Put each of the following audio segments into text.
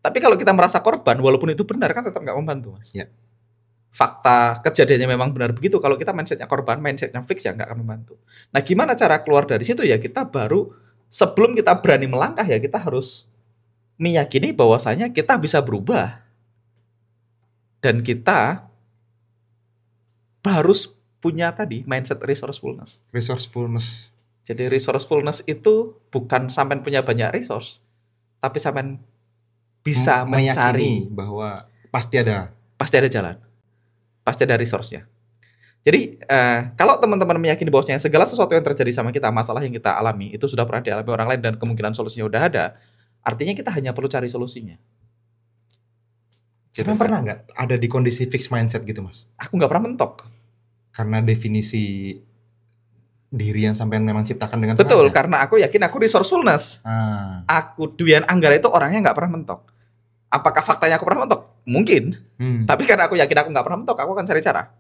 Tapi kalau kita merasa korban, walaupun itu benar kan tetap nggak membantu, Mas. Ya. Fakta kejadiannya memang benar begitu. Kalau kita mindsetnya korban, mindsetnya fix ya nggak akan membantu. Nah, gimana cara keluar dari situ ya? Kita baru sebelum kita berani melangkah ya kita harus meyakini bahwasanya kita bisa berubah dan kita harus punya tadi mindset resourcefulness. Resourcefulness. Jadi resourcefulness itu bukan sampean punya banyak resource, tapi sampean bisa mencari bahwa pasti ada jalan, pasti ada resource-nya. Jadi kalau teman-teman meyakini bahwasanya segala sesuatu yang terjadi sama kita, masalah yang kita alami itu sudah pernah dialami orang lain dan kemungkinan solusinya udah ada, artinya kita hanya perlu cari solusinya. Sampai pernah nggak ada di kondisi fixed mindset gitu, Mas? Aku nggak pernah mentok. Karena definisi diri yang sampean memang ciptakan dengan betul, sengaja. karena aku yakin aku resourcefulness. Aku Dwian Anggara itu orangnya nggak pernah mentok. Apakah faktanya aku pernah mentok? Mungkin. Tapi karena aku yakin aku nggak pernah mentok, aku akan cari cara.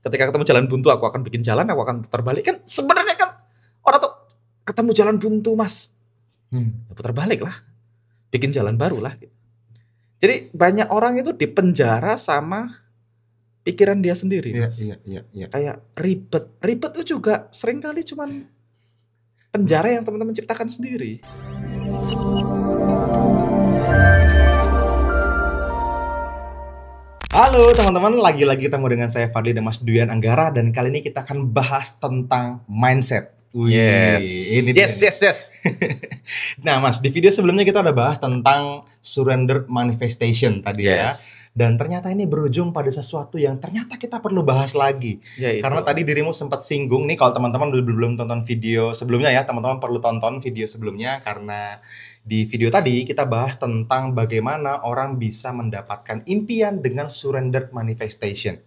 Ketika ketemu jalan buntu, aku akan bikin jalan, aku akan putar balik. Kan sebenarnya kan orang tuh ketemu jalan buntu, Mas. Putar balik lah. Bikin jalan baru lah. Gitu. Jadi banyak orang itu dipenjara sama pikiran dia sendiri, Mas. Iya. Kayak ribet. Ribet itu juga seringkali cuman penjara yang teman-teman ciptakan sendiri. Halo teman-teman, lagi-lagi ketemu dengan saya Fadli dan Mas Dwian Anggara, dan kali ini kita akan bahas tentang mindset. Yes. Nah, Mas, di video sebelumnya kita udah bahas tentang surrender manifestation tadi ya. Dan ternyata ini berujung pada sesuatu yang ternyata kita perlu bahas lagi. Yaitu. Karena tadi dirimu sempat singgung nih, kalau teman-teman belum tonton video sebelumnya ya, teman-teman perlu tonton video sebelumnya, karena di video tadi kita bahas tentang bagaimana orang bisa mendapatkan impian dengan surrender manifestation.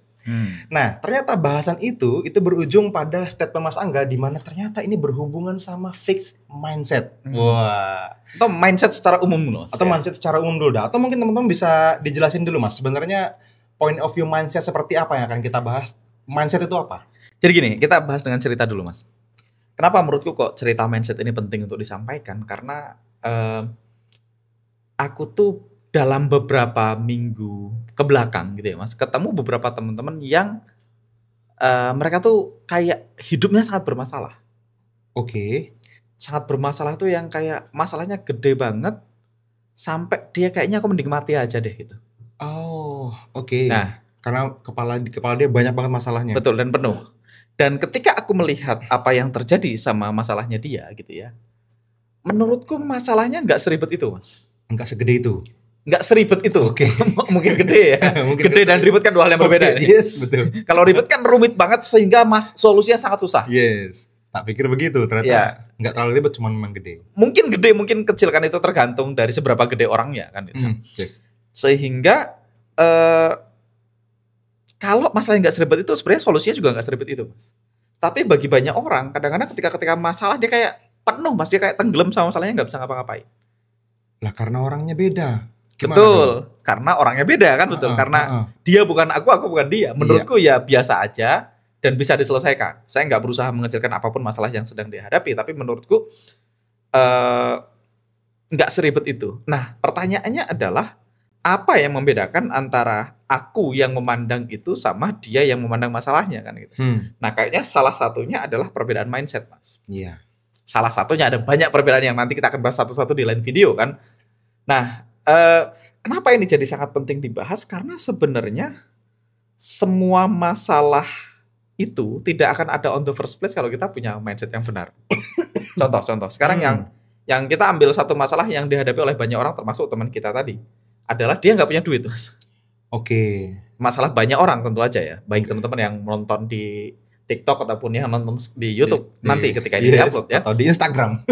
Nah, ternyata bahasan itu berujung pada statement Mas Angga di mana ternyata ini berhubungan sama fixed mindset. Wah. Atau mindset secara umum dulu. Atau mindset secara umum dulu dah. Atau mungkin teman-teman bisa dijelasin dulu, Mas. Sebenarnya point of view mindset seperti apa yang akan kita bahas? Mindset itu apa? Jadi gini, kita bahas dengan cerita dulu, Mas. Kenapa menurutku kok cerita mindset ini penting untuk disampaikan? Karena aku tuh dalam beberapa minggu ke belakang gitu ya, Mas, ketemu beberapa teman-teman yang mereka tuh kayak hidupnya sangat bermasalah. Oke. Sangat bermasalah tuh yang kayak masalahnya gede banget sampai dia kayaknya aku mending mati aja deh gitu. Oh, oke. Nah, karena di kepala dia banyak banget masalahnya. Betul, dan penuh. Dan ketika aku melihat apa yang terjadi sama masalahnya dia gitu ya, menurutku masalahnya nggak seribet itu, Mas. Nggak segede itu. Nggak seribet itu. Oke. Mungkin gede ya. Gede dan ribet kan dua hal yang berbeda. Yes, betul. Kalau ribet kan rumit banget sehingga solusinya sangat susah. Yes. Tak pikir begitu, ternyata nggak terlalu ribet, cuma memang gede. Mungkin gede, mungkin kecil kan, itu tergantung dari seberapa gede orangnya kan gitu. Yes. Sehingga kalau masalahnya nggak seribet itu, sebenarnya solusinya juga nggak seribet itu, Mas. Tapi bagi banyak orang, kadang-kadang ketika masalah dia kayak penuh, Mas, dia kayak tenggelam sama masalahnya, nggak bisa ngapa-ngapain. Lah karena orangnya beda. Gimana betul, dong? Karena orangnya beda kan, betul. Karena dia bukan aku bukan dia. Menurutku ya biasa aja dan bisa diselesaikan. Saya nggak berusaha mengecilkan apapun masalah yang sedang dihadapi, tapi menurutku nggak seribet itu. Nah, pertanyaannya adalah apa yang membedakan antara aku yang memandang itu sama dia yang memandang masalahnya kan gitu. Nah, kayaknya salah satunya adalah perbedaan mindset, Mas. Iya. Salah satunya, ada banyak perbedaan yang nanti kita akan bahas satu-satu di lain video kan. Nah, kenapa ini jadi sangat penting dibahas? Karena sebenarnya semua masalah itu tidak akan ada on the first place kalau kita punya mindset yang benar. Contoh. Sekarang yang kita ambil satu masalah yang dihadapi oleh banyak orang, termasuk teman kita tadi, adalah dia nggak punya duit, Mas. Oke. Masalah banyak orang tentu aja ya, baik teman-teman yang menonton di TikTok ataupun yang nonton di YouTube nanti ketika ini diupload ya, atau di Instagram.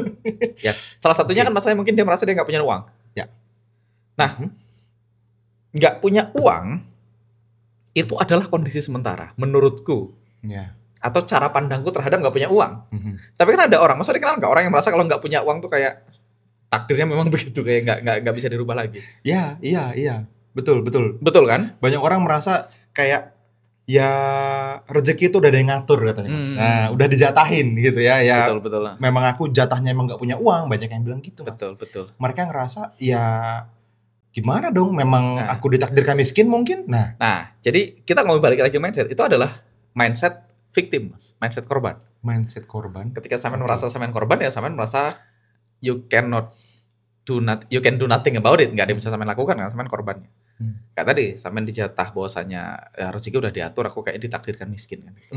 Ya, salah satunya kan masalahnya mungkin dia merasa dia nggak punya uang. Ya. Nah, nggak punya uang itu adalah kondisi sementara menurutku. Ya. Atau cara pandangku terhadap nggak punya uang. Tapi kan ada orang, masa dikenal nggak orang yang merasa kalau nggak punya uang tuh kayak takdirnya memang begitu, kayak nggak bisa dirubah lagi. Iya. Betul. Betul kan? Banyak orang merasa kayak ya rezeki itu udah ada yang ngatur katanya, Mas. Nah, udah dijatahin gitu ya. Ya. Betul. Memang aku jatahnya emang nggak punya uang, banyak yang bilang gitu, Mas. Betul. Mereka ngerasa ya Gimana dong? Memang aku ditakdirkan miskin mungkin? Nah, jadi kita ngomong balik lagi mindset, itu adalah mindset victim, Mas. Mindset korban. Mindset korban. Ketika sampean merasa sampean korban, ya sampean merasa you can do nothing about it. Nggak ada yang bisa sampean lakukan karena sampean korbannya. Kayak tadi, sampean dijatah bahwasanya ya, rezeki udah diatur, aku kayak ditakdirkan miskin kan. Gitu.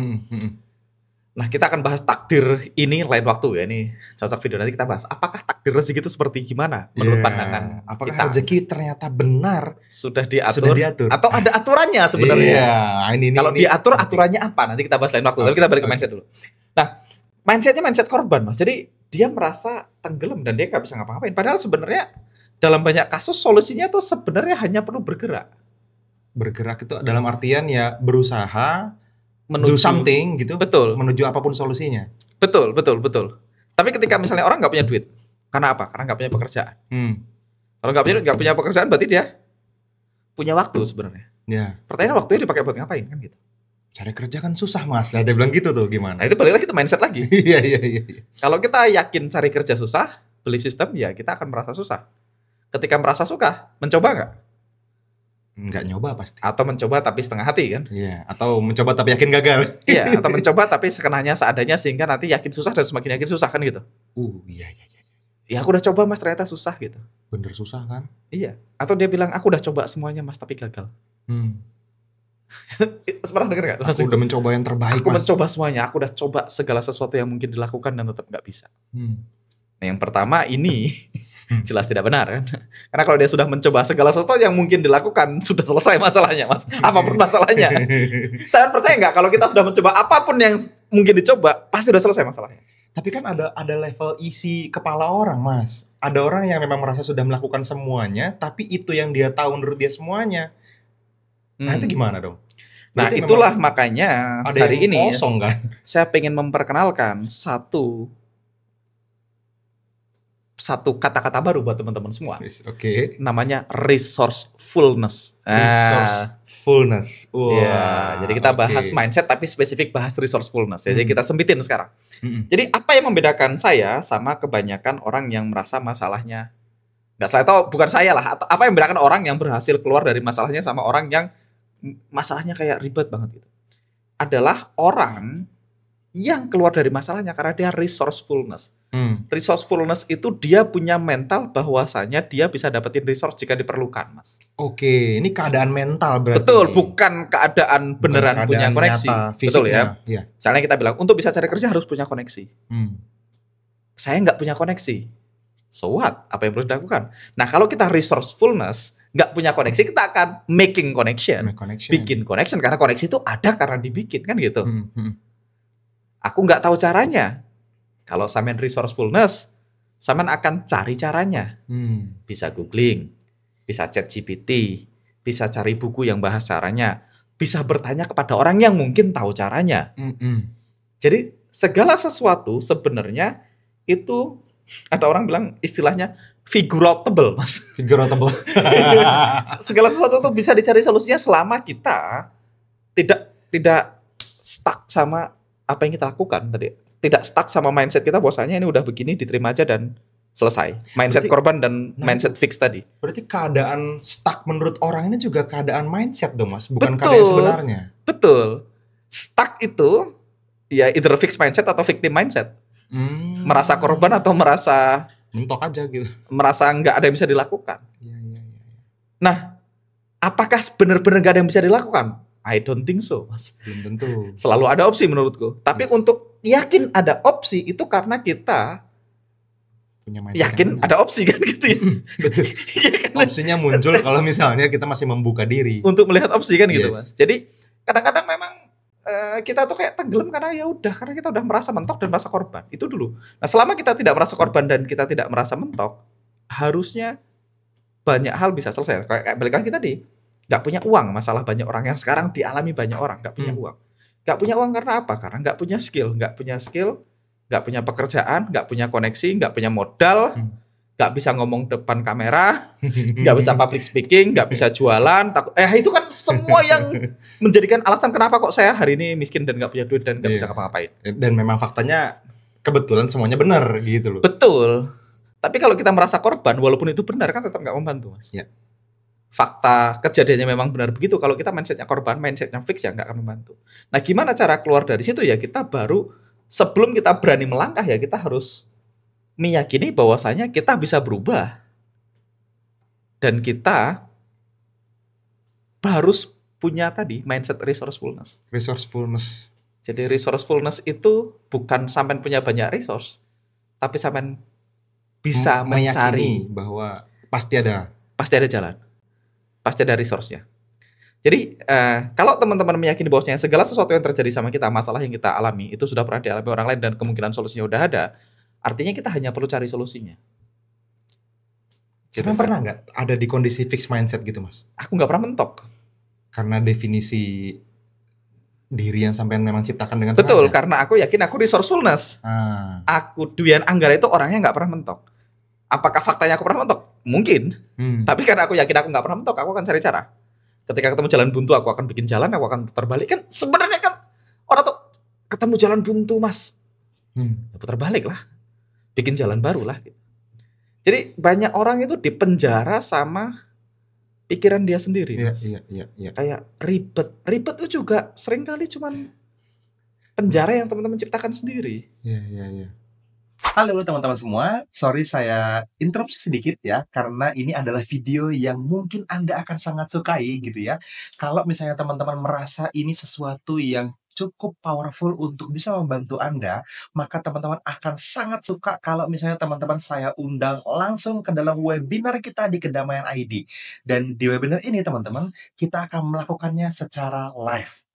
Nah, kita akan bahas takdir ini lain waktu ya. Ini cocok video nanti kita bahas. Apakah takdir rezeki itu seperti gimana menurut pandangan apakah kita? Rezeki ternyata benar sudah diatur atau ada aturannya sebenarnya? Kalau diatur aturannya apa? Nanti kita bahas lain waktu. Tapi kita balik ke mindset dulu. Nah, mindsetnya mindset korban, Mas. Jadi dia merasa tenggelam dan dia nggak bisa ngapa-ngapain. Padahal sebenarnya dalam banyak kasus solusinya tuh sebenarnya hanya perlu bergerak. Bergerak itu dalam artian ya berusaha menuju do something gitu. Betul. Menuju apapun solusinya. Betul. Tapi ketika misalnya orang nggak punya duit, karena apa? Karena nggak punya pekerjaan. Kalau nggak punya pekerjaan berarti dia punya waktu sebenarnya. Ya. Pertanyaan waktunya dipakai buat ngapain kan gitu? Cari kerja kan susah, Mas. Nah, dia bilang gitu tuh gimana? Nah, itu balik lagi ke mindset lagi. Iya. Kalau kita yakin cari kerja susah, belief system ya kita akan merasa susah. Ketika merasa suka, mencoba nggak? Nggak nyoba pasti. Atau mencoba tapi setengah hati kan? Iya. Atau mencoba tapi yakin gagal. Iya. Atau mencoba tapi sekenanya seadanya sehingga nanti yakin susah dan semakin yakin susah kan gitu? Iya. Ya aku udah coba Mas ternyata susah gitu. Bener susah kan? Iya. Atau dia bilang aku udah coba semuanya Mas tapi gagal. Pernah denger gak? Aku udah mencoba yang terbaik, Aku Mas. mencoba semuanya. Aku udah coba segala sesuatu yang mungkin dilakukan dan tetap gak bisa. Nah, yang pertama ini jelas tidak benar kan? Karena kalau dia sudah mencoba segala sesuatu yang mungkin dilakukan, sudah selesai masalahnya, Mas. Apapun masalahnya. Saya percaya nggak kalau kita sudah mencoba apapun yang mungkin dicoba, pasti sudah selesai masalahnya. Tapi kan ada level isi kepala orang, Mas. Ada orang yang memang merasa sudah melakukan semuanya, tapi itu yang dia tahu menurut dia semuanya. Nah, itu gimana dong? Nah, itulah makanya hari ini kosong, kan? Saya pengen memperkenalkan satu kata-kata baru buat teman-teman semua. Oke. Namanya resourcefulness. Resourcefulness. Wow. Ya, jadi kita bahas mindset tapi spesifik bahas resourcefulness. Jadi kita sempitin sekarang. Jadi apa yang membedakan saya sama kebanyakan orang yang merasa masalahnya nggak salah, atau bukan saya lah, atau apa yang membedakan orang yang berhasil keluar dari masalahnya sama orang yang masalahnya kayak ribet banget gitu. Adalah orang yang keluar dari masalahnya karena dia resourcefulness. Resourcefulness itu dia punya mental bahwasanya dia bisa dapetin resource jika diperlukan, Mas. Oke, ini keadaan mental berarti. Betul, bukan keadaan beneran punya koneksi. Nyata, betul ya. Iya. Misalnya kita bilang untuk bisa cari kerja harus punya koneksi. Saya nggak punya koneksi. So what? Apa yang perlu dilakukan? Nah, kalau kita resourcefulness, nggak punya koneksi, kita akan making connection. Bikin connection, karena koneksi itu ada karena dibikin, kan gitu. Aku nggak tahu caranya. Kalau sampean resourcefulness, sampean akan cari caranya. Bisa googling, bisa chat GPT, bisa cari buku yang bahas caranya, bisa bertanya kepada orang yang mungkin tahu caranya. Jadi segala sesuatu sebenarnya itu ada orang bilang istilahnya figuratable, Mas. Figuratable. Segala sesuatu itu bisa dicari solusinya selama kita tidak stuck sama apa yang kita lakukan tadi. Tidak stuck sama mindset kita bahwasanya ini udah begini diterima aja dan selesai. Mindset korban dan mindset fix tadi. Berarti keadaan stuck menurut orang ini juga keadaan mindset dong, Mas, bukan keadaan sebenarnya. Betul. Stuck itu ya either fixed mindset atau victim mindset. Merasa korban atau merasa mentok aja gitu. Merasa nggak ada yang bisa dilakukan. Nah, apakah benar-benar nggak ada yang bisa dilakukan? I don't think so, Mas. Belum tentu. Selalu ada opsi menurutku. Tapi untuk yakin ada opsi itu karena kita punya yakin ada opsi kan gitu ya. Betul. Opsinya muncul kalau misalnya kita masih membuka diri untuk melihat opsi kan gitu, Mas. Jadi kadang-kadang memang kita tuh kayak tenggelam karena ya udah, karena kita udah merasa mentok dan merasa korban. Itu dulu. Nah, selama kita tidak merasa korban dan kita tidak merasa mentok, harusnya banyak hal bisa selesai. Kayak balik lagi tadi, nggak punya uang, masalah banyak orang yang sekarang dialami banyak orang nggak punya uang. Nggak punya uang karena apa? Karena nggak punya skill, nggak punya pekerjaan, nggak punya koneksi, nggak punya modal, nggak bisa ngomong depan kamera, nggak bisa public speaking, nggak bisa jualan. Itu kan semua yang menjadikan alasan kenapa kok saya hari ini miskin dan nggak punya duit dan nggak bisa ngapa-ngapain. Dan memang faktanya kebetulan semuanya benar gitu loh. Betul. Tapi kalau kita merasa korban, walaupun itu benar kan tetap nggak membantu, Mas. Ya. fakta kejadiannya memang benar begitu, kalau kita mindsetnya korban, mindsetnya fix, ya nggak akan membantu. Nah, gimana cara keluar dari situ? Ya kita baru, sebelum kita berani melangkah, ya kita harus meyakini bahwasanya kita bisa berubah. Dan kita harus punya tadi mindset resourcefulness. Jadi resourcefulness itu bukan sampean punya banyak resource, tapi sampean bisa mencari bahwa pasti ada jalan, pasti ada resource-nya. Jadi kalau teman-teman meyakini bahwasanya segala sesuatu yang terjadi sama kita, masalah yang kita alami itu sudah pernah dialami orang lain dan kemungkinan solusinya udah ada, artinya kita hanya perlu cari solusinya. Sampai pernah nggak ada di kondisi fixed mindset gitu, Mas? Aku nggak pernah mentok. Karena definisi diri yang sampean memang ciptakan dengan betul, sengaja. Karena aku yakin aku resourcefulness. Aku Dwian Anggara itu orangnya nggak pernah mentok. Apakah faktanya aku pernah mentok? Mungkin. Tapi karena aku yakin aku nggak pernah mentok, aku akan cari cara. Ketika ketemu jalan buntu, aku akan bikin jalan, aku akan putar balik. Kan sebenarnya kan orang tuh ketemu jalan buntu, Mas. Putar balik lah. Bikin jalan baru lah gitu. Jadi banyak orang itu dipenjara sama pikiran dia sendiri, Mas. Iya. Kayak ribet itu juga seringkali cuman penjara yang teman-teman ciptakan sendiri. Iya. Halo teman-teman semua, sorry saya interupsi sedikit ya, karena ini adalah video yang mungkin Anda akan sangat sukai gitu ya. Kalau misalnya teman-teman merasa ini sesuatu yang cukup powerful untuk bisa membantu Anda, maka teman-teman akan sangat suka kalau misalnya teman-teman saya undang langsung ke dalam webinar kita di Kedamaian ID. Dan di webinar ini teman-teman, kita akan melakukannya secara live.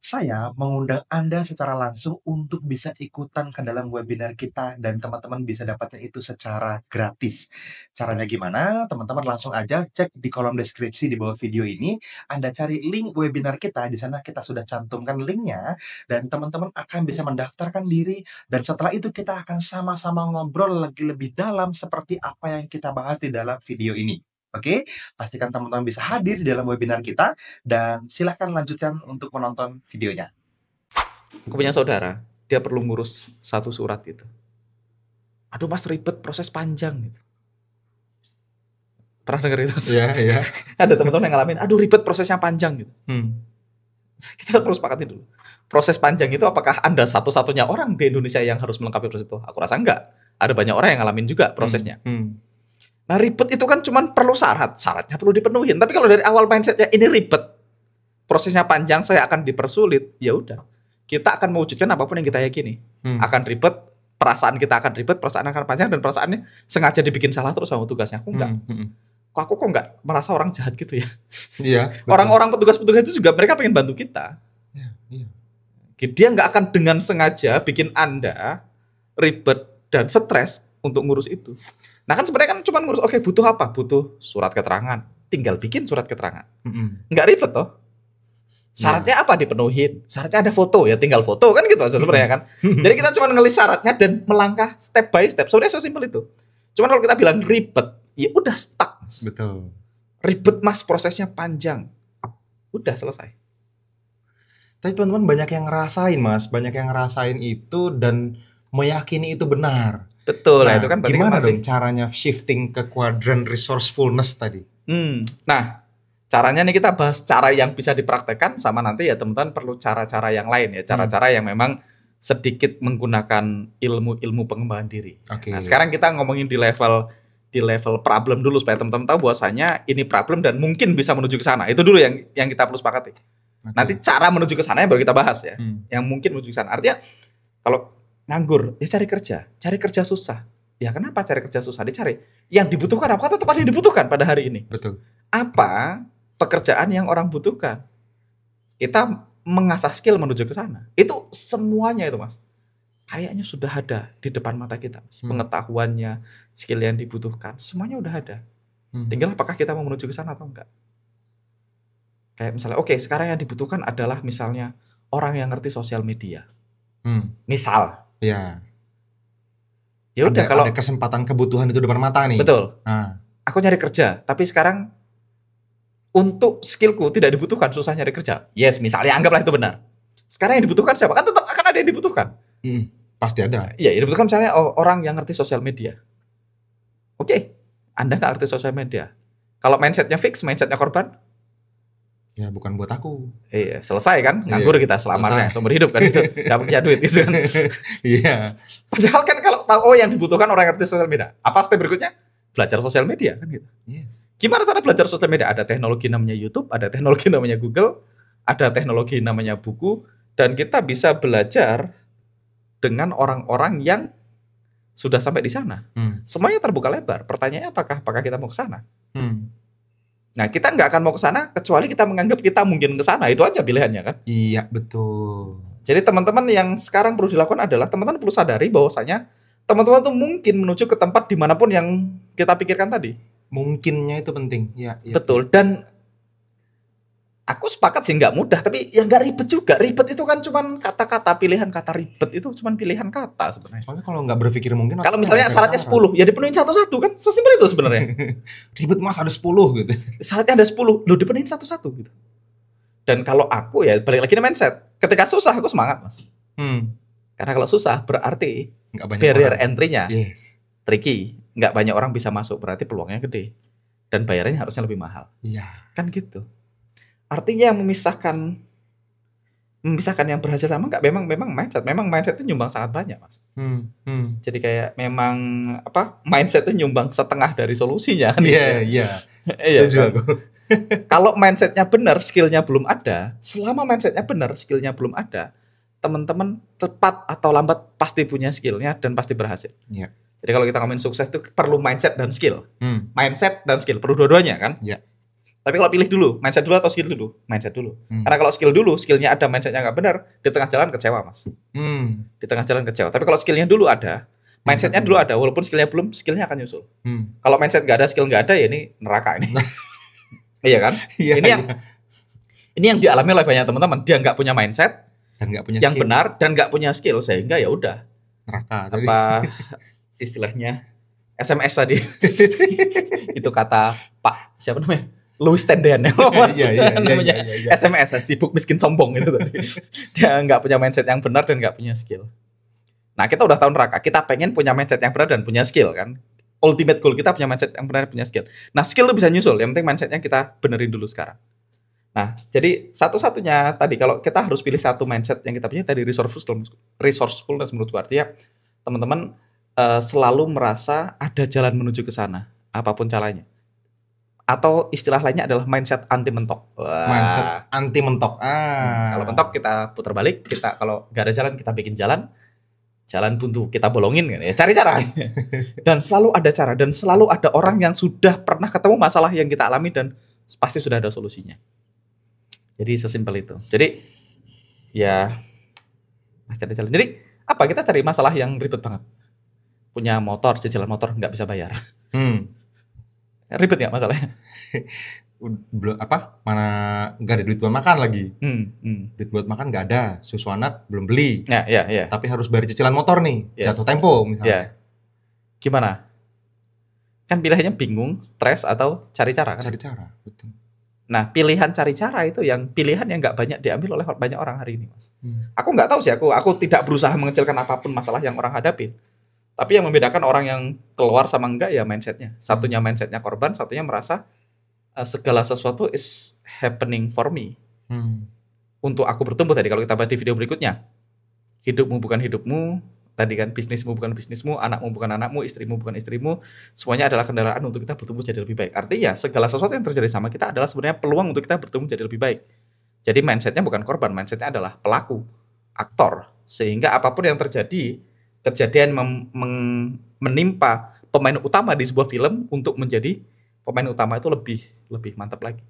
Saya mengundang Anda secara langsung untuk bisa ikutan ke dalam webinar kita dan teman-teman bisa dapatnya itu secara gratis. Caranya gimana? Teman-teman langsung aja cek di kolom deskripsi di bawah video ini. Anda cari link webinar kita, di sana kita sudah cantumkan linknya dan teman-teman akan bisa mendaftarkan diri dan setelah itu kita akan sama-sama ngobrol lebih dalam seperti apa yang kita bahas di dalam video ini. Oke, pastikan teman-teman bisa hadir di dalam webinar kita dan silahkan lanjutkan untuk menonton videonya. Aku punya saudara, dia perlu ngurus satu surat gitu. Aduh Mas, ribet, proses panjang gitu. Pernah denger itu? Iya. Ada teman-teman yang ngalamin, aduh ribet, prosesnya panjang gitu. Kita perlu sepakatin dulu. Proses panjang itu apakah Anda satu-satunya orang di Indonesia yang harus melengkapi proses itu? Aku rasa enggak. Ada banyak orang yang ngalamin juga prosesnya. Nah, ribet itu kan cuman perlu syaratnya perlu dipenuhin. Tapi kalau dari awal mindsetnya ini ribet, prosesnya panjang, saya akan dipersulit, ya udah. Kita akan mewujudkan apapun yang kita yakini. Akan ribet, perasaan kita akan ribet, perasaan akan panjang, dan perasaannya sengaja dibikin salah terus sama tugasnya. Aku enggak. Aku kok enggak merasa orang jahat gitu ya. Iya. Orang-orang petugas-petugas itu juga mereka pengen bantu kita. Iya. Dia nggak akan dengan sengaja bikin Anda ribet dan stres untuk ngurus itu. Nah kan sebenarnya kan cuma ngurus, oke, butuh apa? Butuh surat keterangan. Tinggal bikin surat keterangan. Nggak ribet toh. Syaratnya apa? Dipenuhin. Syaratnya ada foto, ya tinggal foto kan gitu aja sebenarnya kan. Jadi kita cuma ngelis syaratnya dan melangkah step by step. Sebenarnya sesimpel itu. Cuman kalau kita bilang ribet, ya udah stuck, Mas. Betul. Ribet, Mas, prosesnya panjang. Udah selesai. Tapi teman-teman banyak yang ngerasain, Mas. Banyak yang ngerasain itu dan meyakini itu benar. Betul, Nah, itu kan gimana dong caranya shifting ke kuadran resourcefulness tadi? Nah, caranya nih kita bahas cara yang bisa dipraktekkan, sama nanti ya teman-teman perlu cara-cara yang lain ya, cara-cara yang memang sedikit menggunakan ilmu-ilmu pengembangan diri. Nah, sekarang kita ngomongin di level problem dulu supaya teman-teman tahu bahwasanya ini problem dan mungkin bisa menuju ke sana. Itu dulu yang kita perlu sepakati. Nanti cara menuju ke sana baru kita bahas ya. Yang mungkin menuju ke sana. Artinya kalau nganggur, ya cari kerja susah. Ya kenapa cari kerja susah? Dicari yang dibutuhkan, apa tetap ada yang dibutuhkan pada hari ini. Betul. Apa pekerjaan yang orang butuhkan? Kita mengasah skill menuju ke sana. Itu semuanya itu, Mas. Kayaknya sudah ada di depan mata kita, Mas. Pengetahuannya, skill yang dibutuhkan, semuanya udah ada. Tinggal apakah kita mau menuju ke sana atau enggak. Kayak misalnya, oke, sekarang yang dibutuhkan adalah misalnya orang yang ngerti sosial media. Misal. Ya. Ya udah, kalau ada kesempatan kebutuhan itu depan mata nih. Betul. Aku nyari kerja, tapi sekarang untuk skillku tidak dibutuhkan, susah nyari kerja. Yes, misalnya anggaplah itu benar. Sekarang yang dibutuhkan siapa? Kan tetap akan ada yang dibutuhkan. Pasti ada. Iya, yang dibutuhkan misalnya orang yang ngerti sosial media. Oke, Anda nggak ngerti sosial media. Kalau mindsetnya fix, mindsetnya korban, ya bukan buat aku. iya selesai kan, nganggur kita selamanya, seumur hidup kan itu, nggak punya duit itu kan. Iya. Padahal kan kalau tahu yang dibutuhkan orang yang ngerti sosial media, apa step berikutnya? Belajar sosial media kan gitu. Yes. Gimana cara belajar sosial media? Ada teknologi namanya YouTube, ada teknologi namanya Google, ada teknologi namanya buku, dan kita bisa belajar dengan orang-orang yang sudah sampai di sana. Semuanya terbuka lebar. Pertanyaannya apakah kita mau ke sana? Nah, kita nggak akan mau ke sana kecuali kita menganggap kita mungkin ke sana. Itu aja pilihannya kan? Iya, betul. Jadi teman-teman yang sekarang perlu dilakukan adalah teman-teman perlu sadari bahwasanya teman-teman tuh mungkin menuju ke tempat dimanapun yang kita pikirkan tadi. Mungkinnya itu penting. Ya, betul. Dan aku sepakat sih nggak mudah, tapi ya nggak ribet juga. Ribet itu kan cuman kata-kata, pilihan kata ribet itu cuman pilihan kata sebenarnya. Soalnya kalau nggak berpikir mungkin. Kalau misalnya syaratnya 10, ya dipenuhin satu-satu kan, sesimpel itu sebenarnya. Ribet mas ada 10 gitu. Syaratnya ada 10, lo dipenuhin satu-satu gitu. Dan kalau aku ya balik lagi ke mindset. Ketika susah aku semangat mas. Karena kalau susah berarti nggak banyak barrier entry-nya tricky. Nggak banyak orang bisa masuk, berarti peluangnya gede. Dan bayarnya harusnya lebih mahal. Iya. Kan gitu. Artinya yang memisahkan yang berhasil sama enggak memang mindset. Memang mindset itu nyumbang sangat banyak, Mas. Jadi kayak memang mindset itu nyumbang setengah dari solusinya kan. Iya. Setuju aku. Kalau mindsetnya benar, skillnya belum ada. Selama mindsetnya benar, skillnya belum ada, teman-teman cepat atau lambat pasti punya skillnya dan pasti berhasil. Iya. Jadi kalau kita ngomongin sukses itu perlu mindset dan skill. Mindset dan skill perlu dua-duanya kan. Iya. Tapi kalau pilih dulu, mindset dulu atau skill dulu? Mindset dulu. Karena kalau skill dulu, skillnya ada, mindsetnya nggak benar, di tengah jalan kecewa, Mas. Di tengah jalan kecewa. Tapi kalau skillnya dulu ada, mindsetnya dulu ada, walaupun skillnya belum, skillnya akan nyusul. Kalau mindset nggak ada, skill nggak ada, ya ini neraka ini. Iya kan? Iya, ini yang dialami oleh banyak teman-teman. Dia nggak punya mindset dan nggak punya yang skill. benar dan nggak punya skill, sehingga ya udah. Neraka. Apa istilahnya SMS tadi? Itu kata Pak siapa namanya? Louis Tendenn namanya SMS sibuk miskin sombong itu tadi. Dia nggak punya mindset yang benar dan nggak punya skill. Nah kita udah tahu neraka, kita pengen punya mindset yang benar dan punya skill kan. Ultimate goal kita punya mindset yang benar dan punya skill. Nah skill itu bisa nyusul, yang penting mindsetnya kita benerin dulu sekarang. Nah jadi satu-satunya tadi kalau kita harus pilih satu mindset yang kita punya tadi resourcefulness menurut gue artinya teman-teman selalu merasa ada jalan menuju ke sana apapun caranya. Atau istilah lainnya adalah mindset anti mentok. Mindset anti mentok. Kalau mentok kita putar balik, kita kalau nggak ada jalan kita bikin jalan buntu kita bolongin kan ya, cari cara. Dan selalu ada cara dan selalu ada orang yang sudah pernah ketemu masalah yang kita alami dan pasti sudah ada solusinya. Jadi sesimpel itu. Jadi ya cari jalan. Jadi apa kita cari masalah yang ribet banget? Punya motor, cicilan motor nggak bisa bayar. Ribet nggak masalahnya? Belum mana nggak ada duit buat makan lagi. Duit buat makan nggak ada, susu anak belum beli. Ya. Tapi harus bayar cicilan motor nih, jatuh tempo misalnya. Gimana? Kan pilihannya bingung, stres atau cari cara kan? Cari cara, betul. Nah pilihan cari cara itu pilihan yang nggak banyak diambil oleh banyak orang hari ini, Mas. Aku nggak tahu sih, aku tidak berusaha mengecilkan apapun masalah yang orang hadapin. Tapi yang membedakan orang yang keluar sama enggak ya mindsetnya. Satunya mindsetnya korban, satunya merasa segala sesuatu is happening for me. Untuk aku bertumbuh tadi kalau kita bahas di video berikutnya. Hidupmu bukan hidupmu, tadi kan bisnismu bukan bisnismu, anakmu bukan anakmu, istrimu bukan istrimu. Semuanya adalah kendaraan untuk kita bertumbuh jadi lebih baik. Artinya segala sesuatu yang terjadi sama kita adalah sebenarnya peluang untuk kita bertumbuh jadi lebih baik. Jadi mindsetnya bukan korban, mindsetnya adalah pelaku, aktor. Sehingga apapun yang terjadi, kejadian menimpa pemain utama di sebuah film untuk menjadi pemain utama itu lebih mantap lagi.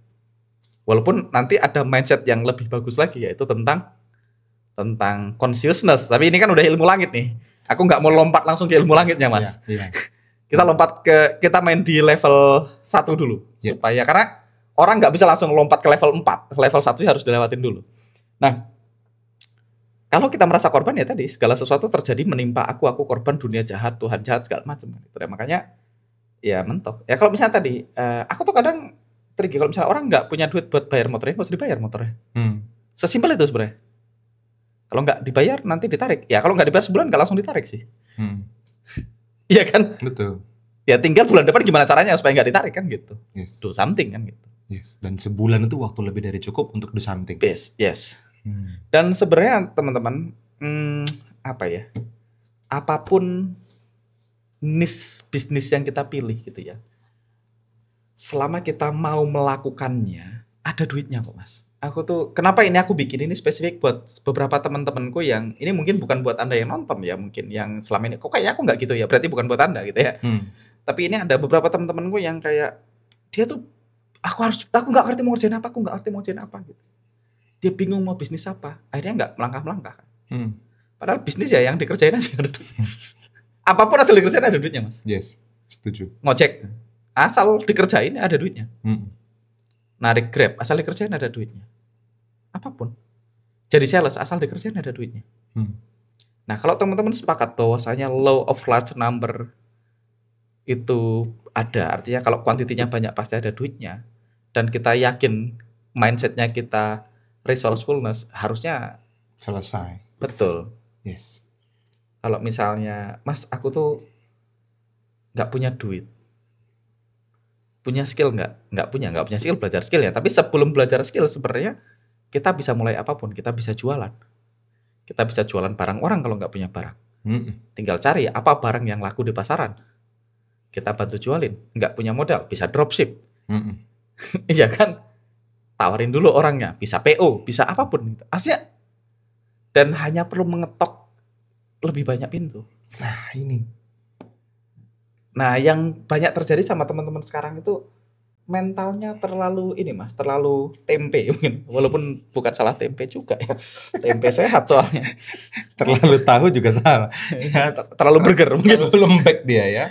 Walaupun nanti ada mindset yang lebih bagus lagi yaitu tentang consciousness. Tapi ini kan udah ilmu langit nih. Aku nggak mau lompat langsung ke ilmu langitnya, Mas. Iya. Kita main di level 1 dulu supaya karena orang nggak bisa langsung lompat ke level 4. Level 1 harus dilewatin dulu. Nah, kalau kita merasa korban ya tadi segala sesuatu terjadi menimpa aku korban, dunia jahat, Tuhan jahat segala macam. Itu ya, makanya ya mentok. Ya kalau misalnya tadi aku tuh kadang trigger kalau misalnya orang nggak punya duit buat bayar motornya, nggak usah dibayar motornya. Sesimpel itu sebenarnya. Kalau nggak dibayar nanti ditarik. Ya kalau nggak dibayar sebulan nggak langsung ditarik sih. Iya kan? Betul. Ya tinggal bulan depan gimana caranya supaya nggak ditarik kan gitu. Yes. Do something kan gitu. Yes. Dan sebulan itu waktu lebih dari cukup untuk do something. Yes. Dan sebenarnya teman-teman, apa ya? Apapun niche bisnis yang kita pilih gitu ya. Selama kita mau melakukannya, ada duitnya kok Mas. Aku tuh, kenapa ini aku bikin ini spesifik buat beberapa teman-temanku yang, ini mungkin bukan buat Anda yang nonton ya, mungkin yang selama ini, kok kayaknya aku nggak gitu ya, berarti bukan buat Anda gitu ya. Tapi ini ada beberapa teman-temanku yang kayak, dia tuh, aku nggak ngerti mau ngerjain apa, gitu. Dia bingung mau bisnis apa, akhirnya nggak melangkah-melangkah. Padahal bisnis ya yang dikerjain aja ada duit. Apapun asal dikerjain ada duitnya Mas. Yes, setuju. Ngojek, asal dikerjain ada duitnya. Narik Grab, asal dikerjain ada duitnya. Apapun. Jadi sales, asal dikerjain ada duitnya. Nah, kalau teman-teman sepakat bahwasanya law of large number itu ada, artinya kalau kuantitinya banyak pasti ada duitnya, dan kita yakin mindsetnya kita resourcefulness, harusnya selesai. Betul. Yes. Kalau misalnya, Mas, aku tuh nggak punya duit. Punya skill nggak punya skill, belajar skill ya. Tapi sebelum belajar skill sebenarnya kita bisa mulai apapun, kita bisa jualan. Kita bisa jualan barang orang kalau nggak punya barang. Tinggal cari apa barang yang laku di pasaran. Kita bantu jualin. Nggak punya modal, bisa dropship. Iya kan? Tawarin dulu orangnya, bisa PO, bisa apapun. Aslinya. Dan hanya perlu mengetok lebih banyak pintu. Nah ini. Nah yang banyak terjadi sama teman-teman sekarang itu mentalnya terlalu ini Mas, terlalu tempe mungkin. Walaupun bukan salah tempe juga ya. Tempe sehat soalnya. Terlalu tahu juga salah. Terlalu burger mungkin. Terlalu lembek dia ya.